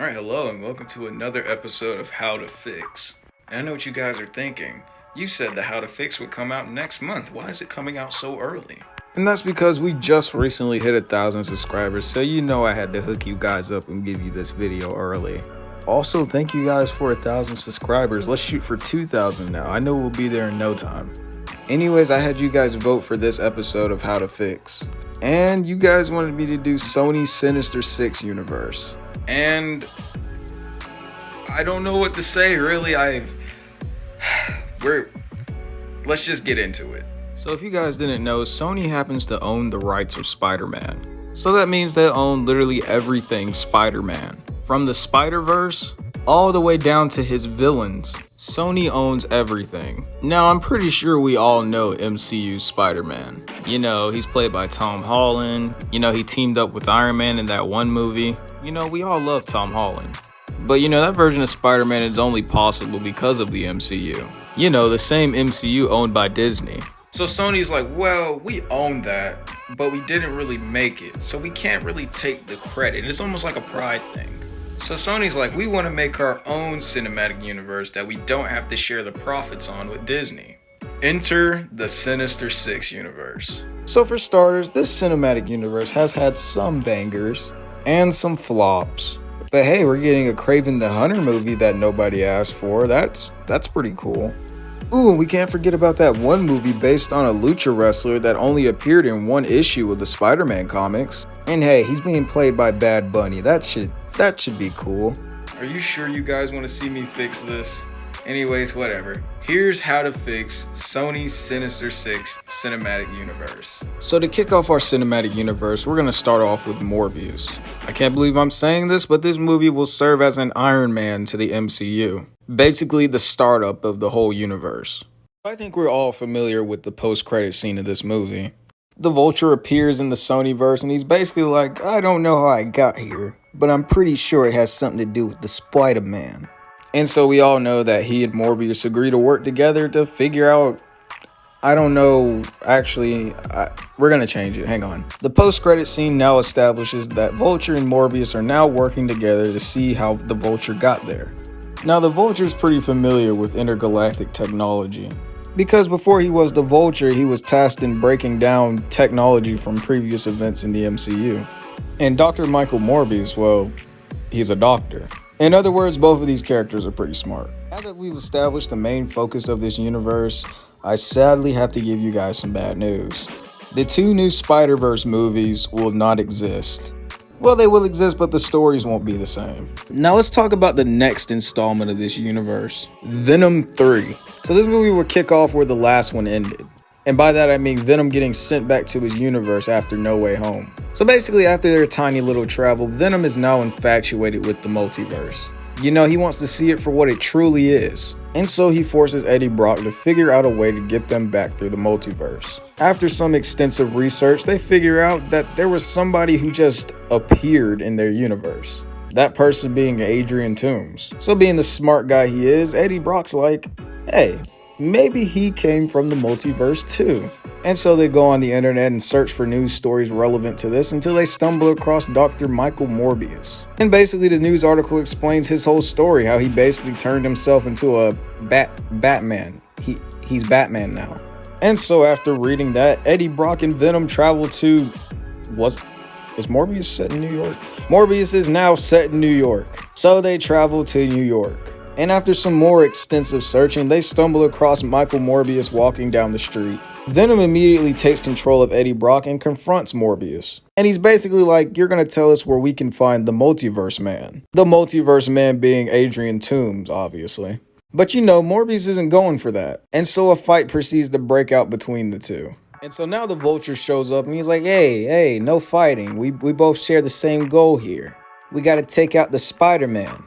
Alright, hello and welcome to another episode of How to Fix. And I know what you guys are thinking. You said the How to Fix would come out next month. Why is it coming out so early? And that's because we just recently hit 1,000 subscribers, so you know I had to hook you guys up and give you this video early. Also, thank you guys for 1,000 subscribers. Let's shoot for 2,000 now. I know we'll be there in no time. Anyways, I had you guys vote for this episode of How to Fix. And you guys wanted me to do Sony's Sinister 6 universe. And I don't know what to say, really. Let's just get into it. So if you guys didn't know, Sony happens to own the rights of Spider-Man. So that means they own literally everything Spider-Man. From the Spider-Verse, all the way down to his villains. Sony owns everything. Now, I'm pretty sure we all know MCU Spider-Man. You know, he's played by Tom Holland. You know, he teamed up with Iron Man in that one movie. You know, we all love Tom Holland. But you know, that version of Spider-Man is only possible because of the MCU. You know, the same MCU owned by Disney. So Sony's like, well, we own that, but we didn't really make it, so we can't really take the credit. It's almost like a pride thing. So Sony's like, we want to make our own cinematic universe that we don't have to share the profits on with Disney. Enter the Sinister 6 universe. So for starters, this cinematic universe has had some bangers and some flops. But hey, we're getting a Kraven the Hunter movie that nobody asked for. That's pretty cool. Ooh, and we can't forget about that one movie based on a lucha wrestler that only appeared in one issue of the Spider-Man comics. And hey, he's being played by Bad Bunny. That should be cool. Are you sure you guys want to see me fix this? Anyways, whatever. Here's how to fix Sony's Sinister 6 cinematic universe. So to kick off our cinematic universe, we're going to start off with Morbius. I can't believe I'm saying this, but this movie will serve as an Iron Man to the MCU. Basically the startup of the whole universe. I think we're all familiar with the post-credit scene of this movie. The Vulture appears in the Sonyverse and he's basically like, I don't know how I got here, but I'm pretty sure it has something to do with the Spider-Man. And so we all know that he and Morbius agree to work together to figure out, I don't know, actually, we're going to change it, hang on. The post-credit scene now establishes that Vulture and Morbius are now working together to see how the Vulture got there. Now the Vulture's pretty familiar with intergalactic technology, because before he was the Vulture, he was tasked in breaking down technology from previous events in the MCU. And Dr. Michael Morbius, well, he's a doctor. In other words, both of these characters are pretty smart. Now that we've established the main focus of this universe, I sadly have to give you guys some bad news. The two new Spider-Verse movies will not exist. Well, they will exist, but the stories won't be the same. Now let's talk about the next installment of this universe, Venom 3. So this movie will kick off where the last one ended. And by that I mean Venom getting sent back to his universe after No Way Home. So basically after their tiny little travel, Venom is now infatuated with the multiverse. You know, he wants to see it for what it truly is. And so he forces Eddie Brock to figure out a way to get them back through the multiverse. After some extensive research, they figure out that there was somebody who just appeared in their universe. That person being Adrian Toomes. So being the smart guy he is, Eddie Brock's like, hey, maybe he came from the multiverse too. And so they go on the internet and search for news stories relevant to this until they stumble across Dr. Michael Morbius. And basically the news article explains his whole story, how he basically turned himself into a Batman. He's Batman now. And so after reading that, Eddie Brock and Venom travel to... Is Morbius set in New York? Morbius is now set in New York. So they travel to New York. And after some more extensive searching, they stumble across Michael Morbius walking down the street. Venom immediately takes control of Eddie Brock and confronts Morbius. And he's basically like, you're gonna tell us where we can find the Multiverse Man. The Multiverse Man being Adrian Toomes, obviously. But you know, Morbius isn't going for that. And so a fight proceeds to break out between the two. And so now the Vulture shows up and he's like, hey, no fighting. We both share the same goal here. We gotta take out the Spider-Man.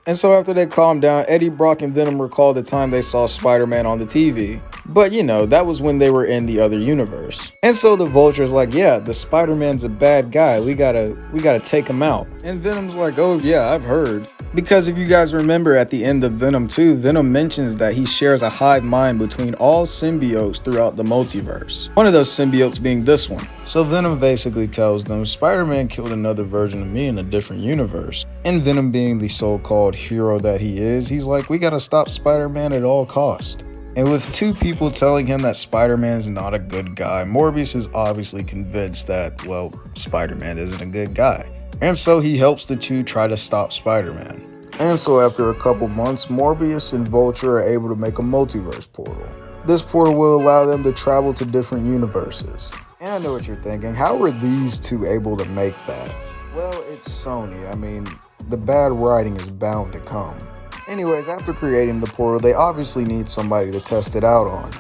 And so after they calm down, Eddie Brock and Venom recall the time they saw Spider-Man on the TV. But you know, that was when they were in the other universe. And so the Vulture's like, yeah, the Spider-Man's a bad guy. We gotta take him out. And Venom's like, oh yeah, I've heard. Because if you guys remember at the end of Venom 2, Venom mentions that he shares a hive mind between all symbiotes throughout the multiverse. One of those symbiotes being this one. So Venom basically tells them, Spider-Man killed another version of me in a different universe. And Venom being the so-called hero that he is, he's like, we gotta stop Spider-Man at all costs. And with two people telling him that Spider-Man's not a good guy, Morbius is obviously convinced that, well, Spider-Man isn't a good guy. And so he helps the two try to stop Spider-Man. And so after a couple months, Morbius and Vulture are able to make a multiverse portal. This portal will allow them to travel to different universes. And I know what you're thinking, how were these two able to make that? Well, it's Sony. I mean, the bad writing is bound to come. Anyways, after creating the portal, they obviously need somebody to test it out on.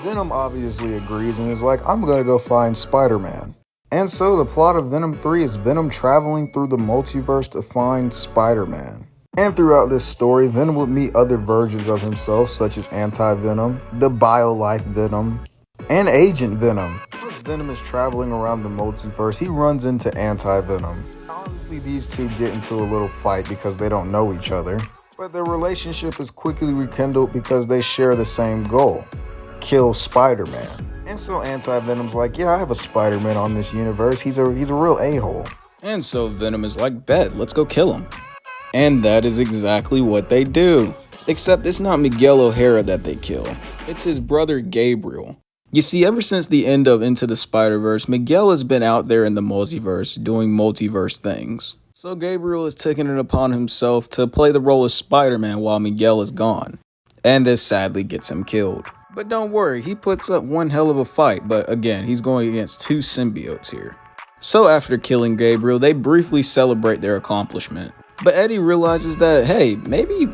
Venom obviously agrees and is like, I'm gonna go find Spider-Man. And so the plot of Venom 3 is Venom traveling through the multiverse to find Spider-Man. And throughout this story, Venom would meet other versions of himself, such as Anti-Venom, the Bio-Life Venom, and Agent Venom. As Venom is traveling around the multiverse, he runs into Anti-Venom. Obviously, these two get into a little fight because they don't know each other, but their relationship is quickly rekindled because they share the same goal: kill Spider-Man. And so Anti-Venom's like, yeah, I have a Spider-Man on this universe. He's a real a-hole. And so Venom is like, bet, let's go kill him. And that is exactly what they do. Except it's not Miguel O'Hara that they kill. It's his brother Gabriel. You see, ever since the end of Into the Spider-Verse, Miguel has been out there in the multiverse doing multiverse things. So Gabriel has taken it upon himself to play the role of Spider-Man while Miguel is gone. And this sadly gets him killed. But don't worry, he puts up one hell of a fight, but again, he's going against two symbiotes here. So after killing Gabriel, they briefly celebrate their accomplishment. But Eddie realizes that, hey, maybe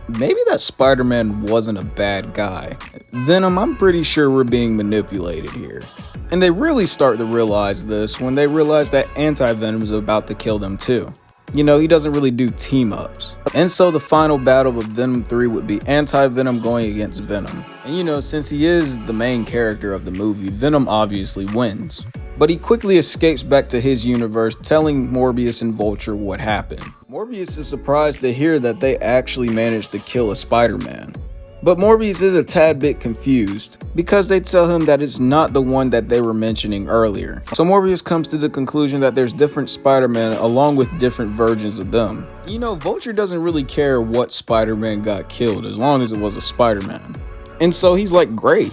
that Spider-Man wasn't a bad guy. Venom, I'm pretty sure we're being manipulated here. And they really start to realize this when they realize that Anti-Venom is about to kill them too. You know, he doesn't really do team-ups. And so the final battle of Venom 3 would be Anti-Venom going against Venom. And you know, since he is the main character of the movie, Venom obviously wins. But he quickly escapes back to his universe, telling Morbius and Vulture what happened. Morbius is surprised to hear that they actually managed to kill a Spider-Man. But Morbius is a tad bit confused, because they tell him that it's not the one that they were mentioning earlier. So Morbius comes to the conclusion that there's different Spider-Man along with different versions of them. You know, Vulture doesn't really care what Spider-Man got killed as long as it was a Spider-Man. And so he's like, great,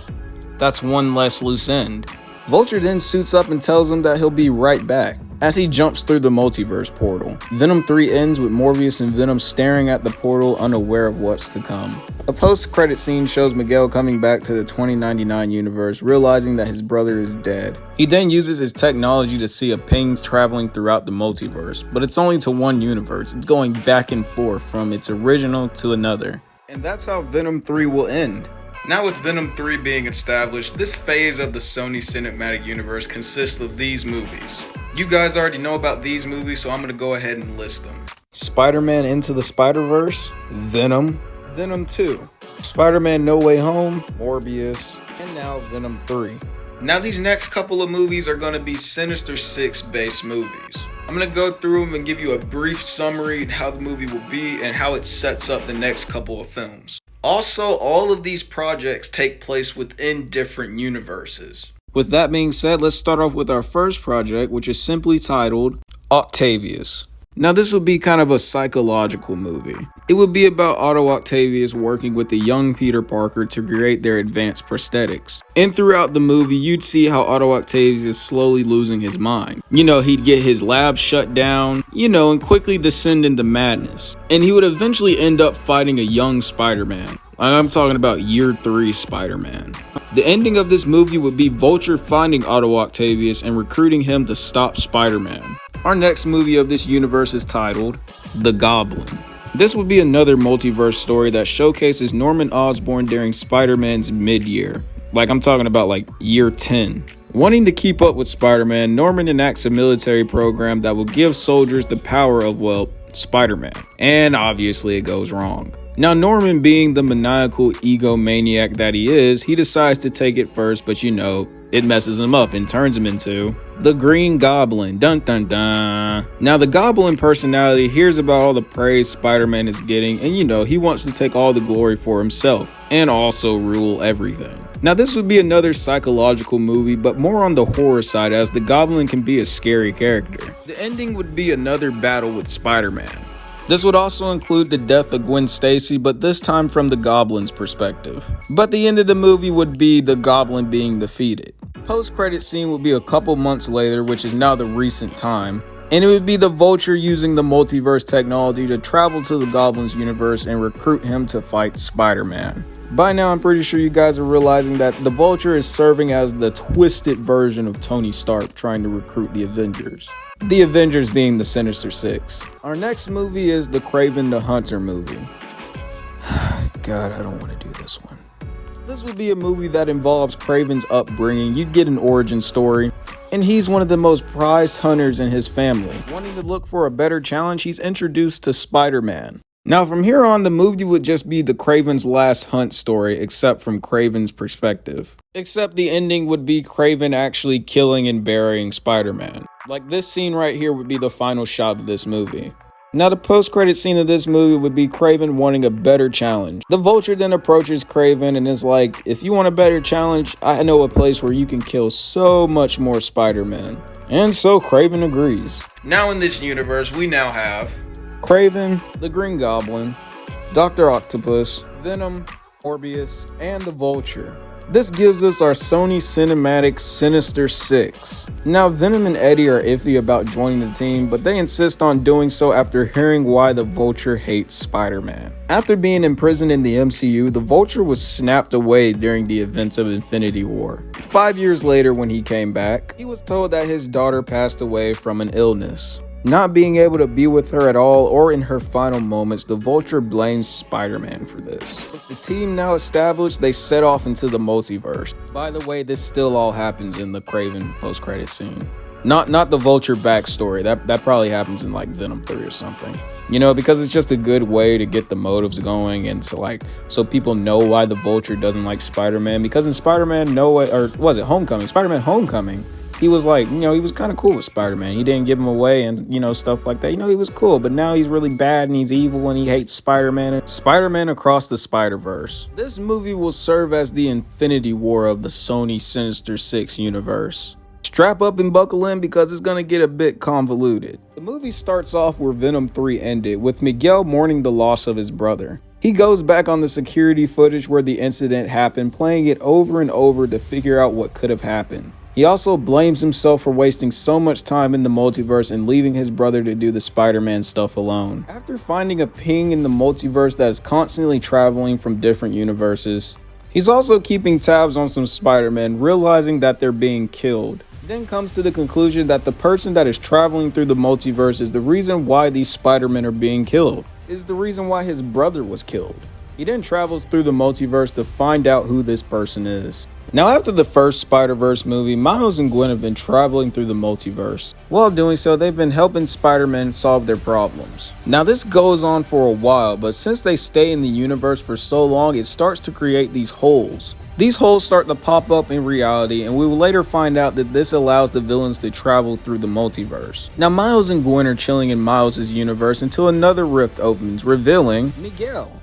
that's one less loose end. Vulture then suits up and tells him that he'll be right back as he jumps through the multiverse portal. Venom 3 ends with Morbius and Venom staring at the portal, unaware of what's to come. A post-credit scene shows Miguel coming back to the 2099 universe, realizing that his brother is dead. He then uses his technology to see a ping traveling throughout the multiverse, but it's only to one universe. It's going back and forth from its original to another. And that's how Venom 3 will end. Now with Venom 3 being established, this phase of the Sony Cinematic Universe consists of these movies. You guys already know about these movies, so I'm going to go ahead and list them. Spider-Man Into the Spider-Verse, Venom, Venom 2, Spider-Man No Way Home, Morbius, and now Venom 3. Now these next couple of movies are going to be Sinister Six based movies. I'm going to go through them and give you a brief summary of how the movie will be and how it sets up the next couple of films. Also, all of these projects take place within different universes. With that being said, let's start off with our first project, which is simply titled Octavius. Now this would be kind of a psychological movie. It would be about Otto Octavius working with the young Peter Parker to create their advanced prosthetics. And throughout the movie, you'd see how Otto Octavius is slowly losing his mind. You know, he'd get his lab shut down, and quickly descend into madness. And he would eventually end up fighting a young Spider-Man. I'm talking about year 3 Spider-Man. The ending of this movie would be Vulture finding Otto Octavius and recruiting him to stop Spider-Man. Our next movie of this universe is titled The Goblin. This would be another multiverse story that showcases Norman Osborn during Spider-Man's mid-year. I'm talking about year 10. Wanting to keep up with Spider-Man, Norman enacts a military program that will give soldiers the power of, Spider-Man. And obviously it goes wrong. Now Norman, being the maniacal egomaniac that he is, he decides to take it first, but it it messes him up and turns him into the Green Goblin. Dun dun dun. Now the Goblin personality hears about all the praise Spider-Man is getting, and he wants to take all the glory for himself and also rule everything. Now this would be another psychological movie, but more on the horror side, as the Goblin can be a scary character. The ending would be another battle with Spider-Man. This would also include the death of Gwen Stacy, but this time from the Goblin's perspective. But the end of the movie would be the Goblin being defeated. Post-credit scene would be a couple months later, which is now the recent time, and it would be the Vulture using the multiverse technology to travel to the Goblin's universe and recruit him to fight Spider-Man. By now, I'm pretty sure you guys are realizing that the Vulture is serving as the twisted version of Tony Stark trying to recruit the Avengers. The Avengers being the Sinister Six. Our next movie is the Kraven the Hunter movie. God, I don't want to do this one. This would be a movie that involves Kraven's upbringing. You'd get an origin story, and he's one of the most prized hunters in his family. Wanting to look for a better challenge, he's introduced to Spider-Man. Now from here on, the movie would just be the Kraven's last hunt story, except from Kraven's perspective. Except the ending would be Kraven actually killing and burying Spider-Man. Like this scene right here would be the final shot of this movie. Now the post-credit scene of this movie would be Kraven wanting a better challenge. The Vulture then approaches Kraven and is like, if you want a better challenge, I know a place where you can kill so much more Spider-Man. And so Kraven agrees. Now in this universe, we now have Kraven, the Green Goblin, Dr. Octopus, Venom, Morbius, and the Vulture. This gives us our Sony Cinematic Sinister Six. Now Venom and Eddie are iffy about joining the team, but they insist on doing so after hearing why the Vulture hates Spider-Man. After being imprisoned in the MCU, the Vulture was snapped away during the events of Infinity War. 5 years later, when he came back, he was told that his daughter passed away from an illness. Not being able to be with her at all or in her final moments, the Vulture blames Spider-Man for this. With the team now established, they set off into the multiverse. By the way, this still all happens in the Kraven post-credit scene. Not the Vulture backstory. That probably happens in like Venom 3 or something. Because it's just a good way to get the motives going and to so people know why the Vulture doesn't like Spider-Man. Because in Spider-Man Homecoming? Spider-Man Homecoming. He was he was kind of cool with Spider-Man. He didn't give him away and, stuff like that. He was cool, but now he's really bad and he's evil and he hates Spider-Man. Spider-Man Across the Spider-Verse. This movie will serve as the Infinity War of the Sony Sinister Six universe. Strap up and buckle in because it's going to get a bit convoluted. The movie starts off where Venom 3 ended, with Miguel mourning the loss of his brother. He goes back on the security footage where the incident happened, playing it over and over to figure out what could have happened. He also blames himself for wasting so much time in the multiverse and leaving his brother to do the Spider-Man stuff alone. After finding a ping in the multiverse that is constantly traveling from different universes, he's also keeping tabs on some Spider-Man, realizing that they're being killed. He then comes to the conclusion that the person that is traveling through the multiverse is the reason why these Spider-Men are being killed, is the reason why his brother was killed. He then travels through the multiverse to find out who this person is. Now after the first Spider-Verse movie, Miles and Gwen have been traveling through the multiverse. While doing so, they've been helping Spider-Man solve their problems. Now this goes on for a while, but since they stay in the universe for so long, it starts to create these holes. These holes start to pop up in reality, and we will later find out that this allows the villains to travel through the multiverse. Now Miles and Gwen are chilling in Miles' universe until another rift opens, revealing Miguel.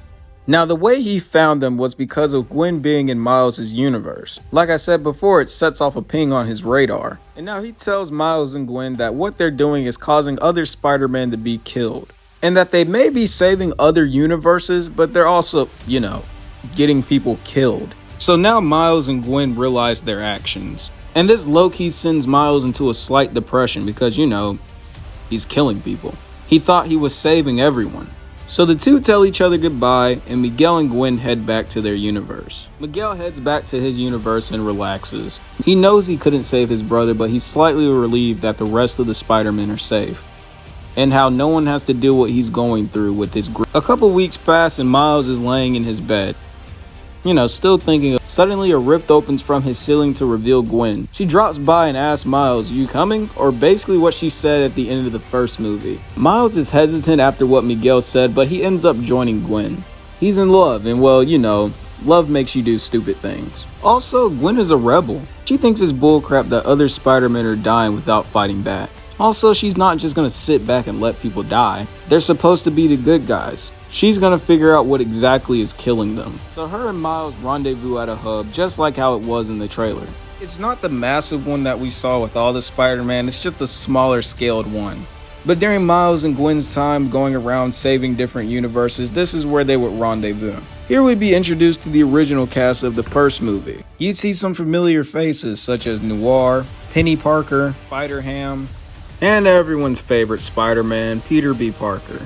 Now the way he found them was because of Gwen being in Miles' universe. Like I said before, it sets off a ping on his radar. And now he tells Miles and Gwen that what they're doing is causing other Spider-Man to be killed. And that they may be saving other universes, but they're also, getting people killed. So now Miles and Gwen realize their actions. And this low-key sends Miles into a slight depression because, he's killing people. He thought he was saving everyone. So the two tell each other goodbye, and Miguel and Gwen head back to their universe. Miguel heads back to his universe and relaxes. He knows he couldn't save his brother, but he's slightly relieved that the rest of the Spider-Men are safe, and how no one has to deal what he's going through with his grief. A couple weeks pass and Miles is laying in his bed, still thinking. Suddenly a rift opens from his ceiling to reveal Gwen. She drops by and asks Miles, "You coming?" Or basically what she said at the end of the first movie. Miles is hesitant after what Miguel said, but he ends up joining Gwen. He's in love, and Love makes you do stupid things. Also, Gwen is a rebel. She thinks it's bullcrap that other Spider-Men are dying without fighting back. Also, she's not just gonna sit back and let people die. They're supposed to be the good guys. She's gonna figure out what exactly is killing them. So her and Miles rendezvous at a hub, just like how it was in the trailer. It's not the massive one that we saw with all the Spider-Man, it's just a smaller scaled one. But during Miles and Gwen's time going around saving different universes, this is where they would rendezvous. Here we'd be introduced to the original cast of the first movie. You'd see some familiar faces such as Noir, Penny Parker, Spider-Ham, and everyone's favorite Spider-Man, Peter B. Parker.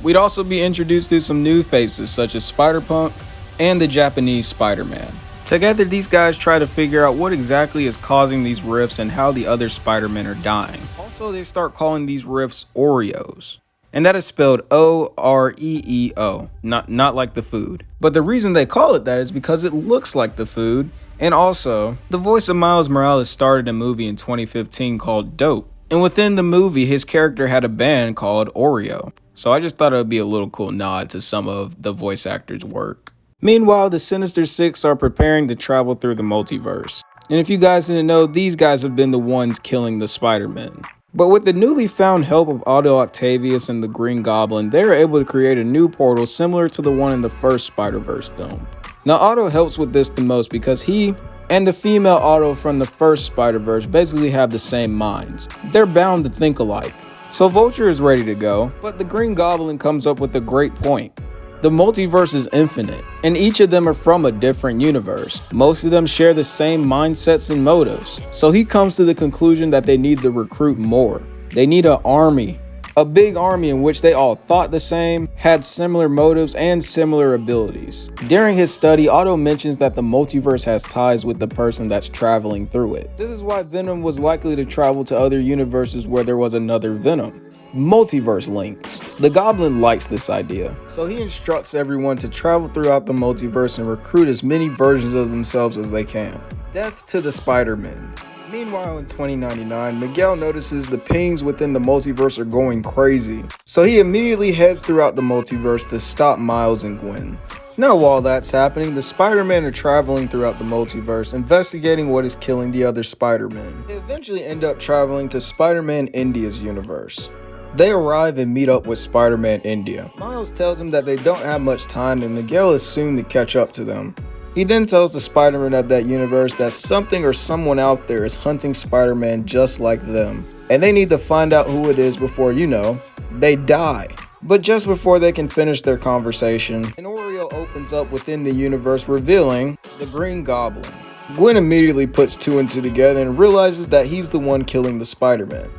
We'd also be introduced to some new faces such as Spider-Punk and the Japanese Spider-Man. Together, these guys try to figure out what exactly is causing these rifts and how the other Spider-Men are dying. Also, they start calling these rifts Oreos. And that is spelled O-R-E-E-O, not like the food. But the reason they call it that is because it looks like the food. And also, the voice of Miles Morales started a movie in 2015 called Dope. And within the movie, his character had a band called Oreo. So I just thought it would be a little cool nod to some of the voice actors' work. Meanwhile, the Sinister Six are preparing to travel through the multiverse. And if you guys didn't know, these guys have been the ones killing the Spider-Men. But with the newly found help of Otto Octavius and the Green Goblin, they are able to create a new portal similar to the one in the first Spider-Verse film. Now Otto helps with this the most because he and the female Otto from the first Spider-Verse basically have the same minds. They're bound to think alike. So Vulture is ready to go, but the Green Goblin comes up with a great point. The multiverse is infinite, and each of them are from a different universe. Most of them share the same mindsets and motives. So he comes to the conclusion that they need to recruit more. They need an army. A big army in which they all thought the same, had similar motives, and similar abilities. During his study, Otto mentions that the multiverse has ties with the person that's traveling through it. This is why Venom was likely to travel to other universes where there was another Venom. Multiverse links. The Goblin likes this idea, so he instructs everyone to travel throughout the multiverse and recruit as many versions of themselves as they can. Death to the Spider-Men. Meanwhile, in 2099, Miguel notices the pings within the multiverse are going crazy, so he immediately heads throughout the multiverse to stop Miles and Gwen. Now while that's happening, the Spider-Men are traveling throughout the multiverse, investigating what is killing the other Spider-Men. They eventually end up traveling to Spider-Man India's universe. They arrive and meet up with Spider-Man India. Miles tells them that they don't have much time and Miguel is soon to catch up to them. He then tells the Spider-Man of that universe that something or someone out there is hunting Spider-Man just like them. And they need to find out who it is before, they die. But just before they can finish their conversation, an Oreo opens up within the universe revealing the Green Goblin. Gwen immediately puts two and two together and realizes that he's the one killing the Spider-Man.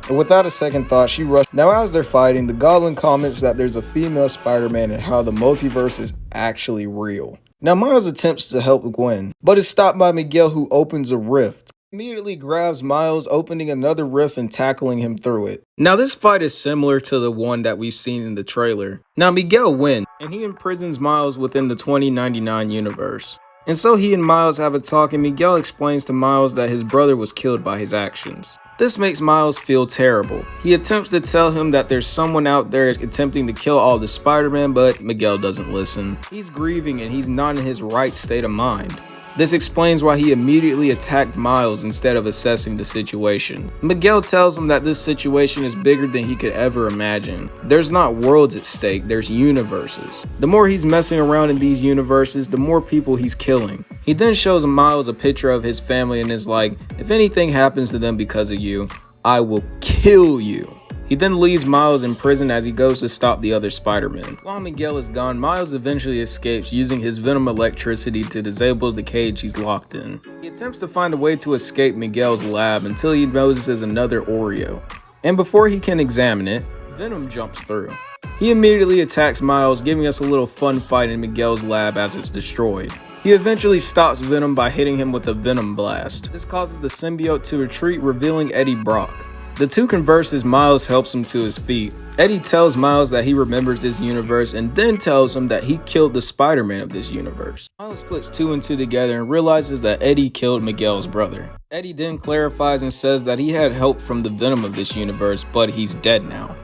And without a second thought, she rushed. Now as they're fighting, the Goblin comments that there's a female Spider-Man and how the multiverse is actually real. Now Miles attempts to help Gwen, but is stopped by Miguel, who opens a rift. Immediately grabs Miles, opening another rift and tackling him through it. Now this fight is similar to the one that we've seen in the trailer. Now Miguel wins, and he imprisons Miles within the 2099 universe. And so he and Miles have a talk, and Miguel explains to Miles that his brother was killed by his actions. This makes Miles feel terrible. He attempts to tell him that there's someone out there attempting to kill all the Spider-Man, but Miguel doesn't listen. He's grieving and he's not in his right state of mind. This explains why he immediately attacked Miles instead of assessing the situation. Miguel tells him that this situation is bigger than he could ever imagine. There's not worlds at stake, there's universes. The more he's messing around in these universes, the more people he's killing. He then shows Miles a picture of his family and is like, if anything happens to them because of you, I will kill you. He then leaves Miles in prison as he goes to stop the other Spider-Man. While Miguel is gone, Miles eventually escapes using his Venom electricity to disable the cage he's locked in. He attempts to find a way to escape Miguel's lab until he notices another Oreo. And before he can examine it, Venom jumps through. He immediately attacks Miles, giving us a little fun fight in Miguel's lab as it's destroyed. He eventually stops Venom by hitting him with a Venom Blast. This causes the symbiote to retreat, revealing Eddie Brock. The two converse as Miles helps him to his feet. Eddie tells Miles that he remembers this universe and then tells him that he killed the Spider-Man of this universe. Miles puts two and two together and realizes that Eddie killed Miguel's brother. Eddie then clarifies and says that he had help from the Venom of this universe, but he's dead now.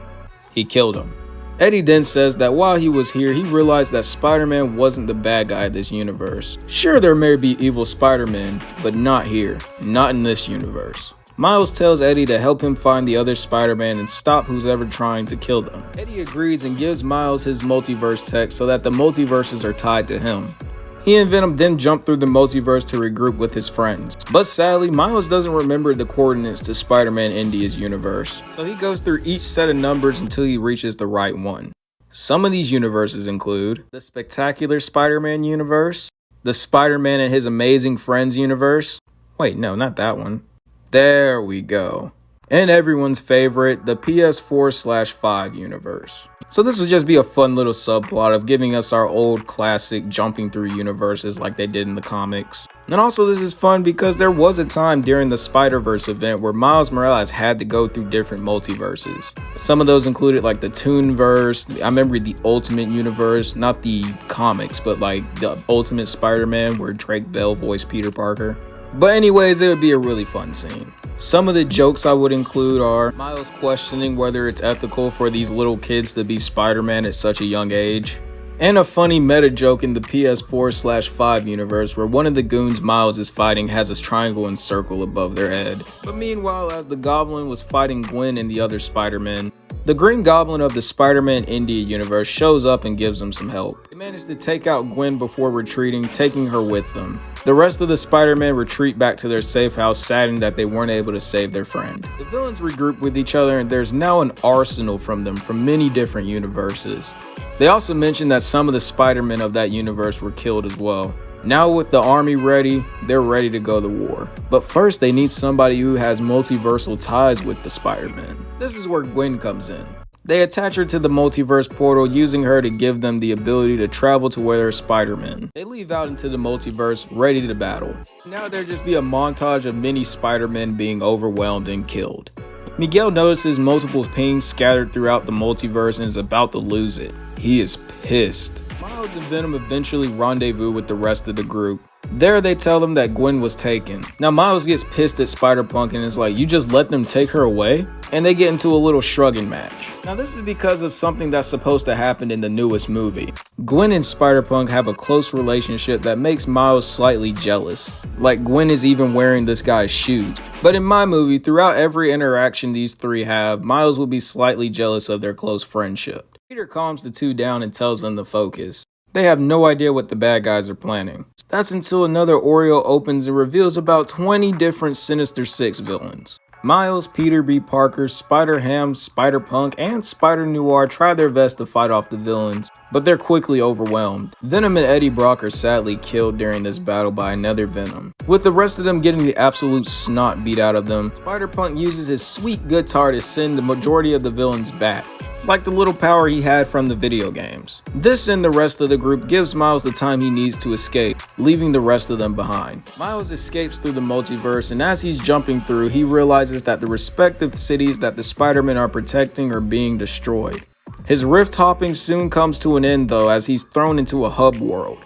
He killed him. Eddie then says that while he was here, he realized that Spider-Man wasn't the bad guy of this universe. Sure, there may be evil Spider-Man, but not here, not in this universe. Miles tells Eddie to help him find the other Spider-Man and stop who's ever trying to kill them. Eddie agrees and gives Miles his multiverse tech so that the multiverses are tied to him. He and Venom then jump through the multiverse to regroup with his friends. But sadly, Miles doesn't remember the coordinates to Spider-Man India's universe. So he goes through each set of numbers until he reaches the right one. Some of these universes include the Spectacular Spider-Man universe, the Spider-Man and His Amazing Friends universe. Wait, no, not that one. There we go. And everyone's favorite, the PS4/5 universe. So this would just be a fun little subplot of giving us our old classic jumping through universes like they did in the comics. And also this is fun because there was a time during the Spider-Verse event where Miles Morales had to go through different multiverses. Some of those included like the Toonverse, I remember the Ultimate Universe, not the comics, but like the Ultimate Spider-Man where Drake Bell voiced Peter Parker. But anyways, it would be a really fun scene. Some of the jokes I would include are Miles questioning whether it's ethical for these little kids to be Spider-Man at such a young age, and a funny meta joke in the PS4/5 universe where one of the goons Miles is fighting has a triangle and circle above their head. But meanwhile, as the Goblin was fighting Gwen and the other Spider-Man, the Green Goblin of the Spider-Man India universe shows up and gives them some help. They manage to take out Gwen before retreating, taking her with them. The rest of the Spider-Man retreat back to their safe house, saddened that they weren't able to save their friend. The villains regroup with each other and there's now an arsenal from them from many different universes. They also mention that some of the Spider-Men of that universe were killed as well. Now with the army ready, they're ready to go to war. But first they need somebody who has multiversal ties with the Spider-Man. This is where Gwen comes in. They attach her to the multiverse portal, using her to give them the ability to travel to where they're Spider-Man. They leave out into the multiverse, ready to battle. Now there'll just be a montage of many Spider-Men being overwhelmed and killed. Miguel notices multiple pings scattered throughout the multiverse and is about to lose it. He is pissed. Miles and Venom eventually rendezvous with the rest of the group. There they tell them that Gwen was taken. Now Miles gets pissed at Spider-Punk and is like, you just let them take her away? And they get into a little shrugging match. Now this is because of something that's supposed to happen in the newest movie. Gwen and Spider-Punk have a close relationship that makes Miles slightly jealous. Like Gwen is even wearing this guy's shoes. But in my movie, throughout every interaction these three have, Miles will be slightly jealous of their close friendship. Peter calms the two down and tells them to focus. They have no idea what the bad guys are planning. That's until another Oreo opens and reveals about 20 different Sinister Six villains. Miles, Peter B. Parker, Spider-Ham, Spider-Punk, and Spider-Noir try their best to fight off the villains, but they're quickly overwhelmed. Venom and Eddie Brock are sadly killed during this battle by another Venom, with the rest of them getting the absolute snot beat out of them. Spider-Punk uses his sweet guitar to send the majority of the villains back, like the little power he had from the video games. This and the rest of the group gives Miles the time he needs to escape, leaving the rest of them behind. Miles escapes through the multiverse, and as he's jumping through, he realizes that the respective cities that the Spider-Men are protecting are being destroyed. His rift hopping soon comes to an end though, as he's thrown into a hub world.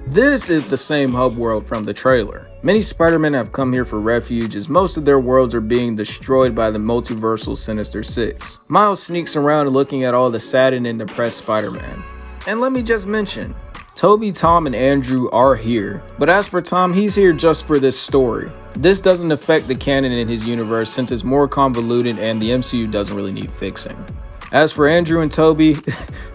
This is the same hub world from the trailer. Many Spider-Men have come here for refuge as most of their worlds are being destroyed by the multiversal Sinister Six. Miles sneaks around looking at all the saddened and depressed Spider-Man. And let me just mention, Toby, Tom, and Andrew are here. But as for Tom, he's here just for this story. This doesn't affect the canon in his universe since it's more convoluted and the MCU doesn't really need fixing. As for Andrew and Toby,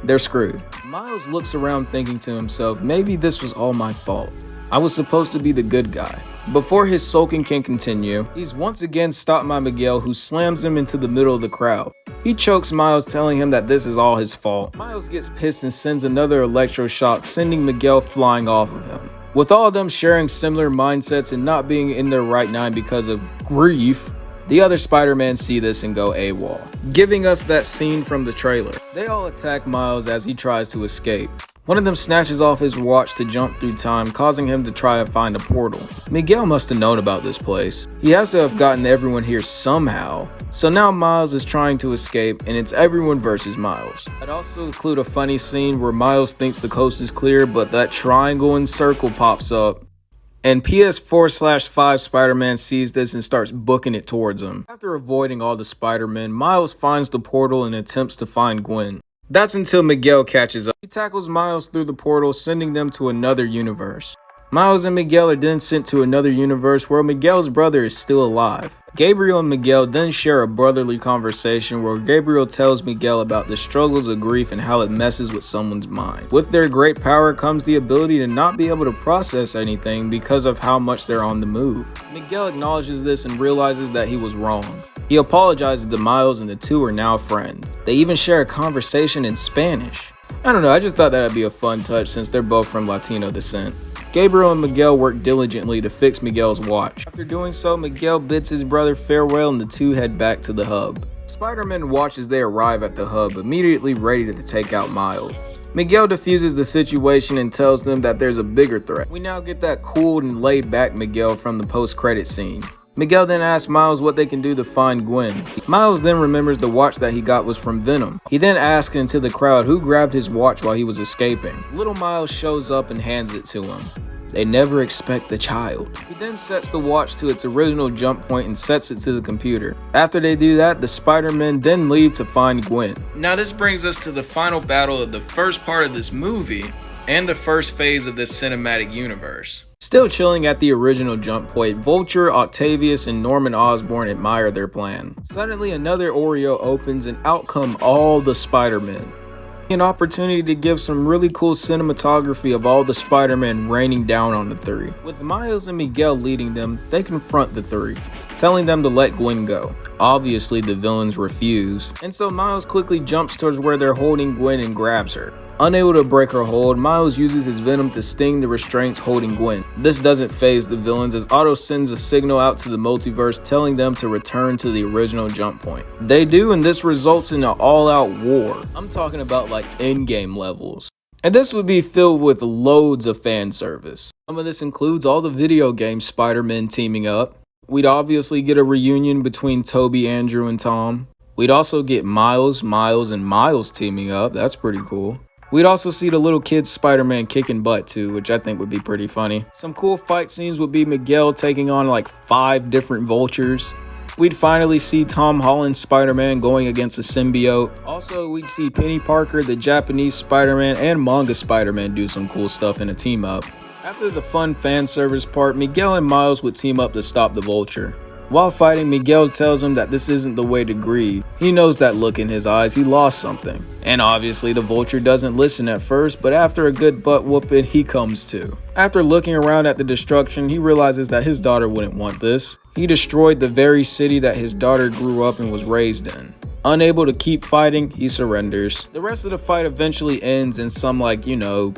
they're screwed. Miles looks around thinking to himself, maybe this was all my fault. I was supposed to be the good guy. Before his sulking can continue, he's once again stopped by Miguel, who slams him into the middle of the crowd. He chokes Miles, telling him that this is all his fault. Miles gets pissed and sends another electroshock, sending Miguel flying off of him. With all of them sharing similar mindsets and not being in their right mind because of grief, the other Spider-Man see this and go AWOL, giving us that scene from the trailer. They all attack Miles as he tries to escape. One of them snatches off his watch to jump through time, causing him to try and find a portal. Miguel must have known about this place. He has to have gotten everyone here somehow. So now Miles is trying to escape, and it's everyone versus Miles. I'd also include a funny scene where Miles thinks the coast is clear, but that triangle and circle pops up. And PS4/5 Spider-Man sees this and starts booking it towards him. After avoiding all the Spider-Men, Miles finds the portal and attempts to find Gwen. That's until Miguel catches up. He tackles Miles through the portal, sending them to another universe. Miles and Miguel are then sent to another universe where Miguel's brother is still alive. Gabriel and Miguel then share a brotherly conversation where Gabriel tells Miguel about the struggles of grief and how it messes with someone's mind. With their great power comes the ability to not be able to process anything because of how much they're on the move. Miguel acknowledges this and realizes that he was wrong. He apologizes to Miles and the two are now friends. They even share a conversation in Spanish. I don't know, I just thought that'd be a fun touch since they're both from Latino descent. Gabriel and Miguel work diligently to fix Miguel's watch. After doing so, Miguel bids his brother farewell and the two head back to the hub. Spider-Man watches they arrive at the hub, immediately ready to take out Miles. Miguel diffuses the situation and tells them that there's a bigger threat. We now get that cool and laid back Miguel from the post-credit scene. Miguel then asks Miles what they can do to find Gwen. Miles then remembers the watch that he got was from Venom. He then asks into the crowd who grabbed his watch while he was escaping. Little Miles shows up and hands it to him. They never expect the child. He then sets the watch to its original jump point and sets it to the computer. After they do that, the Spider-Men then leave to find Gwen. Now this brings us to the final battle of the first part of this movie and the first phase of this cinematic universe. Still chilling at the original jump point, Vulture, Octavius, and Norman Osborn admire their plan. Suddenly another Oreo opens and out come all the Spider-Men. An opportunity to give some really cool cinematography of all the Spider-Men raining down on the three. With Miles and Miguel leading them, they confront the three, telling them to let Gwen go. Obviously the villains refuse, and so Miles quickly jumps towards where they're holding Gwen and grabs her. Unable to break her hold, Miles uses his venom to sting the restraints holding Gwen. This doesn't faze the villains as Otto sends a signal out to the multiverse telling them to return to the original jump point. They do, and this results in an all-out war. I'm talking about like endgame levels. And this would be filled with loads of fan service. Some of this includes all the video game Spider-Men teaming up. We'd obviously get a reunion between Toby, Andrew, and Tom. We'd also get Miles, and Miles teaming up. That's pretty cool. We'd also see the little kid Spider-Man kicking butt too, which I think would be pretty funny. Some cool fight scenes would be Miguel taking on like 5 different vultures. We'd finally see Tom Holland's Spider-Man going against a symbiote. Also, we'd see Penny Parker, the Japanese Spider-Man, and manga Spider-Man do some cool stuff in a team up. After the fun fan service part, Miguel and Miles would team up to stop the Vulture. While fighting, Miguel tells him that this isn't the way to grieve. He knows that look in his eyes, he lost something. And obviously the Vulture doesn't listen at first, but after a good butt whooping, he comes to. After looking around at the destruction, he realizes that his daughter wouldn't want this. He destroyed the very city that his daughter grew up and was raised in. Unable to keep fighting, he surrenders. The rest of the fight eventually ends in some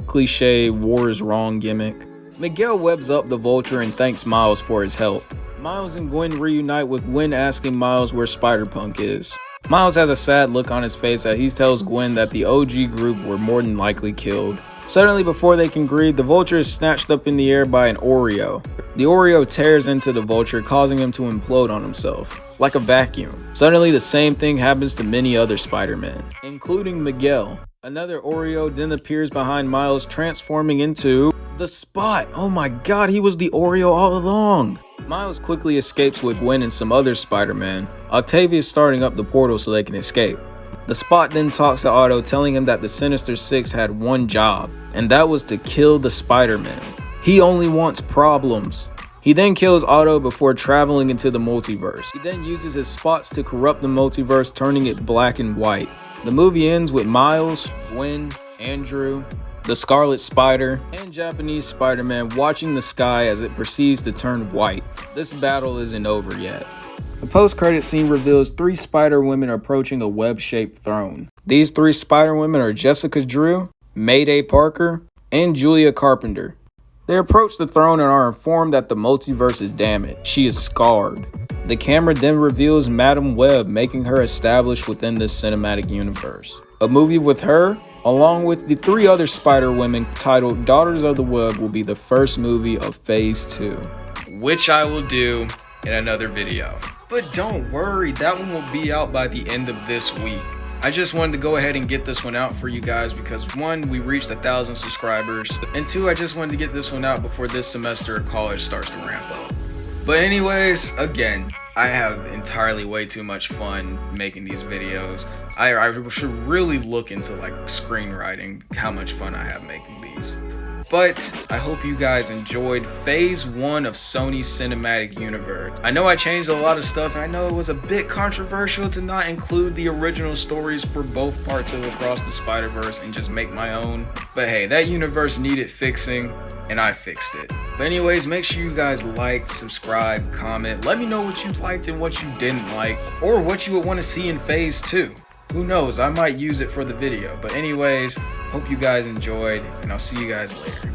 cliche war is wrong gimmick. Miguel webs up the Vulture and thanks Miles for his help. Miles and Gwen reunite with Gwen asking Miles where Spider-Punk is. Miles has a sad look on his face as he tells Gwen that the OG group were more than likely killed. Suddenly, before they can grieve, the Vulture is snatched up in the air by an Oreo. The Oreo tears into the Vulture, causing him to implode on himself, like a vacuum. Suddenly, the same thing happens to many other Spider-Men, including Miguel. Another Oreo then appears behind Miles, transforming into the Spot. Oh my god, he was the Oreo all along. Miles quickly escapes with Gwen and some other Spider-Man. Octavius starting up the portal so they can escape. The Spot then talks to Otto, telling him that the Sinister Six had one job, and that was to kill the Spider-Man. He only wants problems. He then kills Otto before traveling into the multiverse. He then uses his spots to corrupt the multiverse, turning it black and white. The movie ends with Miles, Gwen, Andrew, the Scarlet Spider, and Japanese Spider-Man watching the sky as it proceeds to turn white. This battle isn't over yet. The post-credit scene reveals 3 Spider-Women approaching a web-shaped throne. These 3 Spider-Women are Jessica Drew, Mayday Parker, and Julia Carpenter. They approach the throne and are informed that the multiverse is damaged. She is scarred. The camera then reveals Madam Web, making her established within this cinematic universe. A movie with her, along with the 3 other Spider-Women titled Daughters of the Web, will be the first movie of Phase 2, which I will do in another video. But don't worry, that one will be out by the end of this week. I just wanted to go ahead and get this one out for you guys because 1, we reached 1,000 subscribers, and 2, I just wanted to get this one out before this semester of college starts to ramp up. But anyways, again, I have entirely way too much fun making these videos. I should really look into like screenwriting, how much fun I have making these. But I hope you guys enjoyed phase 1 of Sony's cinematic universe. I know I changed a lot of stuff, and I know it was a bit controversial to not include the original stories for both parts of Across the Spider-Verse and just make my own. But hey, that universe needed fixing, and I fixed it. But anyways, make sure you guys like, subscribe, comment. Let me know what you liked and what you didn't like, or what you would want to see in phase 2. Who knows, I might use it for the video. But anyways, hope you guys enjoyed, and I'll see you guys later.